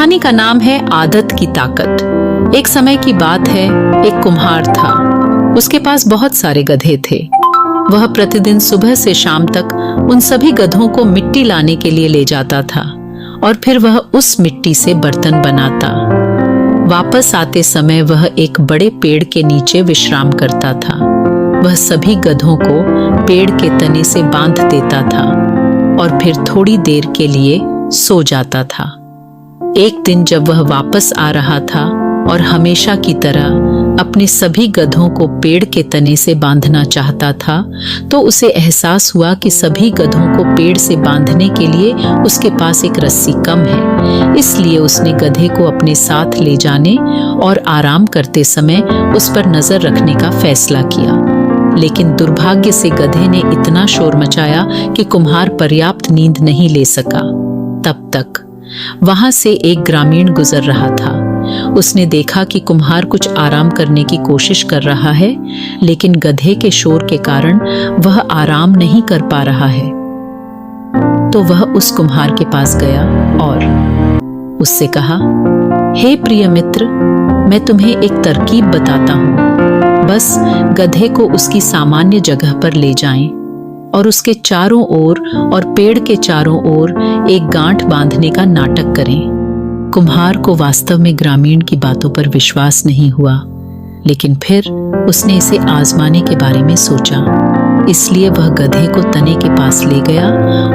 कहानी का नाम है आदत की ताकत। एक समय की बात है, एक कुम्हार था। उसके पास बहुत सारे गधे थे। वह प्रतिदिन सुबह से शाम तक उन सभी गधों को मिट्टी लाने के लिए ले जाता था और फिर वह उस मिट्टी से बर्तन बनाता। वापस आते समय वह एक बड़े पेड़ के नीचे विश्राम करता था। वह सभी गधों को पेड़ के तने से बांध देता था और फिर थोड़ी देर के लिए सो जाता था। एक दिन जब वह वापस आ रहा था और हमेशा की तरह अपने सभी गधों को पेड़ के तने से बांधना चाहता था, तो उसे एहसास हुआ कि सभी गधों को पेड़ से बांधने के लिए उसके पास एक रस्सी कम है। इसलिए उसने गधे को अपने साथ ले जाने और आराम करते समय उस पर नजर रखने का फैसला किया। लेकिन दुर्भाग्य से गधे ने इतना शोर मचाया कि कुम्हार पर्याप्त नींद नहीं ले सका। तब तक वहां से एक ग्रामीण गुजर रहा था। उसने देखा कि कुम्हार कुछ आराम करने की कोशिश कर रहा है, लेकिन गधे के शोर के कारण वह आराम नहीं कर पा रहा है। तो वह उस कुम्हार के पास गया और उससे कहा, हे प्रिय मित्र, मैं तुम्हें एक तरकीब बताता हूं। बस गधे को उसकी सामान्य जगह पर ले जाएं और उसके चारों ओर और पेड़ के चारों ओर एक गांठ बांधने का नाटक करें। कुम्हार को वास्तव में ग्रामीण की बातों पर विश्वास नहीं हुआ, लेकिन फिर उसने इसे आजमाने के बारे में सोचा। इसलिए वह गधे को तने के पास ले गया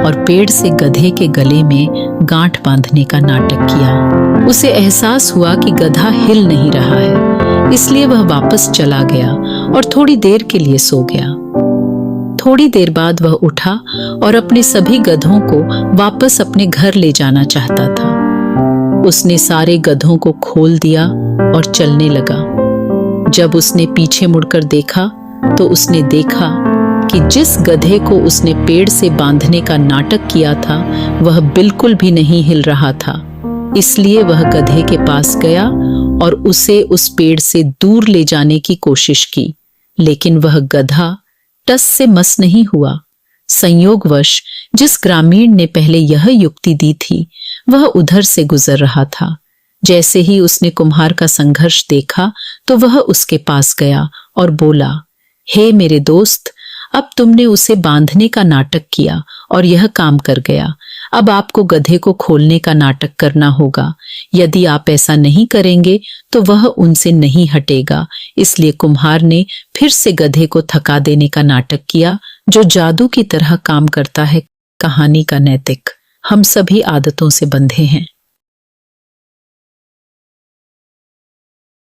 और पेड़ से गधे के गले में गांठ बांधने का नाटक किया। उसे एहसास हुआ कि गधा हिल नहीं रहा है, इसलिए वह वापस चला गया और थोड़ी देर के लिए सो गया। थोड़ी देर बाद वह उठा और अपने सभी गधों को वापस अपने घर ले जाना चाहता था। उसने सारे गधों को खोल दिया और चलने लगा। जब उसने पीछे मुड़कर देखा तो उसने देखा कि जिस गधे को उसने पेड़ से बांधने का नाटक किया था वह बिल्कुल भी नहीं हिल रहा था। इसलिए वह गधे के पास गया और उसे उस पेड़ से दूर ले जाने की कोशिश की, लेकिन वह गधा टस से मस नहीं हुआ। संयोगवश जिस ग्रामीण ने पहले यह युक्ति दी थी वह उधर से गुजर रहा था। जैसे ही उसने कुम्हार का संघर्ष देखा तो वह उसके पास गया और बोला, हे मेरे दोस्त, अब तुमने उसे बांधने का नाटक किया और यह काम कर गया। अब आपको गधे को खोलने का नाटक करना होगा। यदि आप ऐसा नहीं करेंगे तो वह उनसे नहीं हटेगा। इसलिए कुम्हार ने फिर से गधे को थका देने का नाटक किया, जो जादू की तरह काम करता है। कहानी का नैतिक: हम सभी आदतों से बंधे हैं।